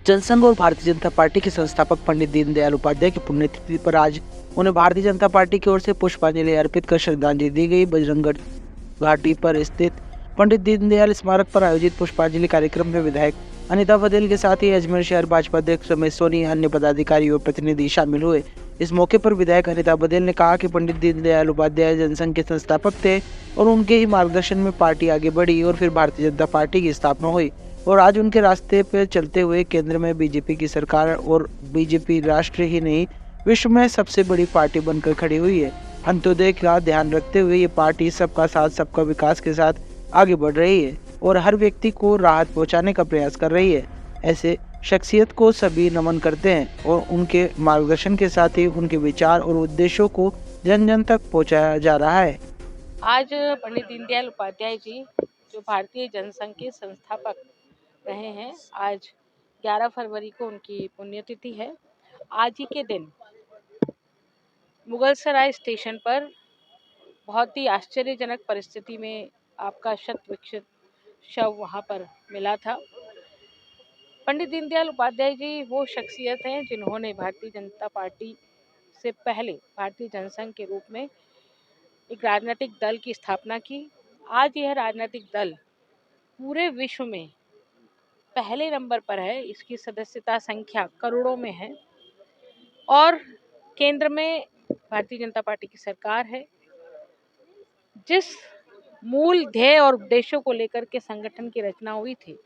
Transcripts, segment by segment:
जनसंघ और भारतीय जनता पार्टी के संस्थापक पंडित दीनदयाल उपाध्याय की पुण्यतिथि पर आज उन्हें भारतीय जनता पार्टी की ओर से पुष्पांजलि अर्पित कर श्रद्धांजलि दी गई। बजरंगगढ़ घाटी पर स्थित पंडित दीनदयाल स्मारक पर आयोजित पुष्पांजलि कार्यक्रम में विधायक अनिता पटेल के साथ ही अजमेर शहर भाजपा अध्यक्ष रमेश सोनी, अन्य पदाधिकारी और प्रतिनिधि शामिल हुए। इस मौके पर विधायक अनिता पटेल ने कहा कि पंडित दीनदयाल उपाध्याय जनसंघ के संस्थापक थे और उनके ही मार्गदर्शन में पार्टी आगे बढ़ी और फिर भारतीय जनता पार्टी की स्थापना हुई और आज उनके रास्ते पर चलते हुए केंद्र में बीजेपी की सरकार और बीजेपी राष्ट्र ही नहीं विश्व में सबसे बड़ी पार्टी बनकर खड़ी हुई है। अंत्योदय का ध्यान रखते हुए ये पार्टी सबका साथ सबका विकास के साथ आगे बढ़ रही है और हर व्यक्ति को राहत पहुंचाने का प्रयास कर रही है। ऐसे शख्सियत को सभी नमन करते हैं और उनके मार्गदर्शन के साथ ही उनके विचार और उद्देश्यों को जन जन तक पहुंचाया जा रहा है। आज पंडित दीनदयाल उपाध्याय जी जो भारतीय जनसंघ के संस्थापक रहे हैं, आज 11 फरवरी को उनकी पुण्यतिथि है। आज ही के दिन मुगलसराय स्टेशन पर बहुत ही आश्चर्यजनक परिस्थिति में आपका शत विकसित शव वहाँ पर मिला था। पंडित दीनदयाल उपाध्याय जी वो शख्सियत हैं जिन्होंने भारतीय जनता पार्टी से पहले भारतीय जनसंघ के रूप में एक राजनीतिक दल की स्थापना की। आज यह राजनीतिक दल पूरे विश्व में पहले नंबर पर है, इसकी सदस्यता संख्या करोड़ों में है और केंद्र में भारतीय जनता पार्टी की सरकार है। जिस मूल ध्येय और उद्देश्यों को लेकर के संगठन की रचना हुई थी,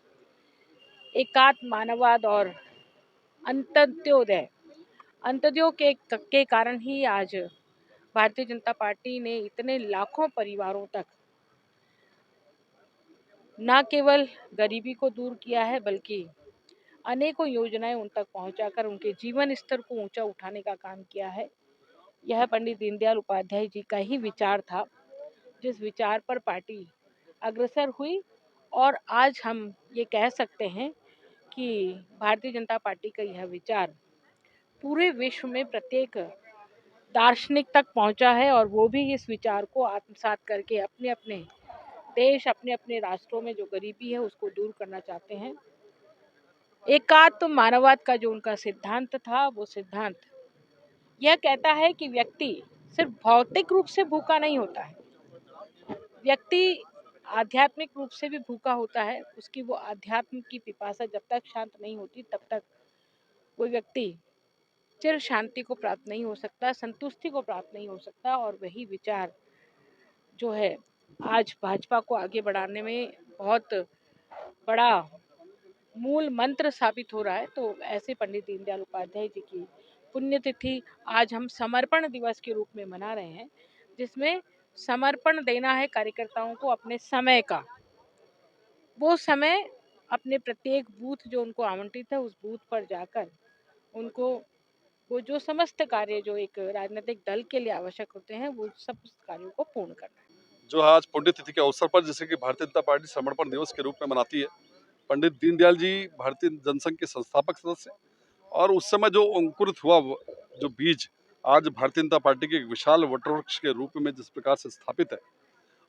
एकात्म मानववाद और अंत्योदय के कारण ही आज भारतीय जनता पार्टी ने इतने लाखों परिवारों तक न केवल गरीबी को दूर किया है बल्कि अनेकों योजनाएं उन तक पहुंचाकर उनके जीवन स्तर को ऊंचा उठाने का काम किया है। यह पंडित दीनदयाल उपाध्याय जी का ही विचार था, जिस विचार पर पार्टी अग्रसर हुई और आज हम ये कह सकते हैं कि भारतीय जनता पार्टी का यह विचार पूरे विश्व में प्रत्येक दार्शनिक तक पहुंचा है और वो भी इस विचार को आत्मसात करके अपने अपने देश, अपने अपने राष्ट्रों में जो गरीबी है उसको दूर करना चाहते हैं। एकात्म मानववाद का जो उनका सिद्धांत था, वो सिद्धांत यह कहता है कि व्यक्ति सिर्फ भौतिक रूप से भूखा नहीं होता है, व्यक्ति आध्यात्मिक रूप से भी भूखा होता है। उसकी वो आध्यात्म की पिपासा जब तक शांत नहीं होती तब तक वो व्यक्ति चिर शांति को प्राप्त नहीं हो सकता, संतुष्टि को प्राप्त नहीं हो सकता। और वही विचार जो है आज भाजपा को आगे बढ़ाने में बहुत बड़ा मूल मंत्र साबित हो रहा है। तो ऐसे पंडित दीनदयाल उपाध्याय जी की पुण्यतिथि आज हम समर्पण दिवस के रूप में मना रहे हैं, जिसमें समर्पण देना है कार्यकर्ताओं को अपने समय का। वो समय अपने प्रत्येक बूथ जो उनको आवंटित है उस बूथ पर जाकर उनको वो जो समस्त कार्य जो एक राजनीतिक दल के लिए आवश्यक होते हैं वो सब कार्यों को पूर्ण करना है। जो आज पुण्यतिथि के अवसर पर जैसे कि भारतीय जनता पार्टी समर्पण दिवस के रूप में मनाती है, पंडित दीनदयाल जी भारतीय जनसंघ के संस्थापक सदस्य और उस समय जो अंकुरित हुआ जो बीज आज भारतीय जनता पार्टी के एक विशाल वटवृक्ष के रूप में जिस प्रकार से स्थापित है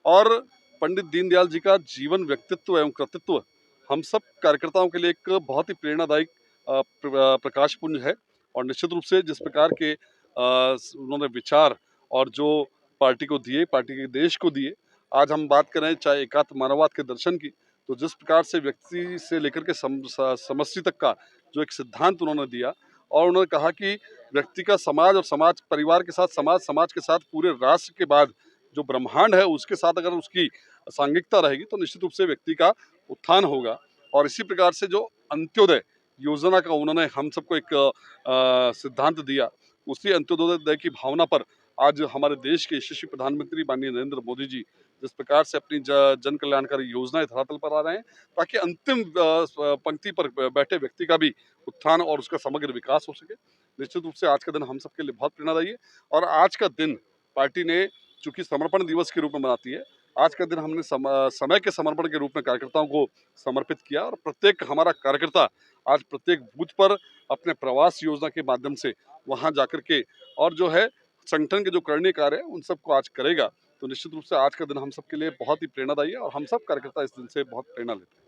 और पंडित दीनदयाल जी का जीवन, व्यक्तित्व एवं कृतित्व हम सब कार्यकर्ताओं के लिए एक बहुत ही प्रेरणादायी प्रकाश पुंज है। और निश्चित रूप से जिस प्रकार के उन्होंने विचार और जो पार्टी को दिए, पार्टी के देश को दिए, आज हम बात करें चाहे एकात्म मानववाद के दर्शन की, तो जिस प्रकार से व्यक्ति से लेकर के समष्टि तक का जो एक सिद्धांत उन्होंने दिया और उन्होंने कहा कि व्यक्ति का समाज और समाज परिवार के साथ समाज, समाज के साथ पूरे राष्ट्र के बाद जो ब्रह्मांड है उसके साथ अगर उसकी सांघिकता रहेगी तो निश्चित रूप से व्यक्ति का उत्थान होगा। और इसी प्रकार से जो अंत्योदय योजना का उन्होंने हम सबको एक सिद्धांत दिया, उसी अंत्योदय की भावना पर आज हमारे देश के यशस्वी प्रधानमंत्री माननीय नरेंद्र मोदी जी जिस प्रकार से अपनी जन कल्याणकारी योजनाएं धरातल पर आ रहे हैं ताकि अंतिम पंक्ति पर बैठे व्यक्ति का भी उत्थान और उसका समग्र विकास हो सके। निश्चित रूप से आज का दिन हम सबके लिए बहुत प्रेरणादायी है और आज का दिन पार्टी ने चूंकि समर्पण दिवस के रूप में मनाती है, आज का दिन हमने समय के समर्पण के रूप में कार्यकर्ताओं को समर्पित किया और प्रत्येक हमारा कार्यकर्ता आज प्रत्येक बूथ पर अपने प्रवास योजना के माध्यम से वहां जाकर के और जो है संगठन के जो करने कार्य है उन सबको आज करेगा। तो निश्चित रूप से आज का दिन हम सबके लिए बहुत ही प्रेरणादायी है और हम सब कार्यकर्ता इस दिन से बहुत प्रेरणा लेते हैं।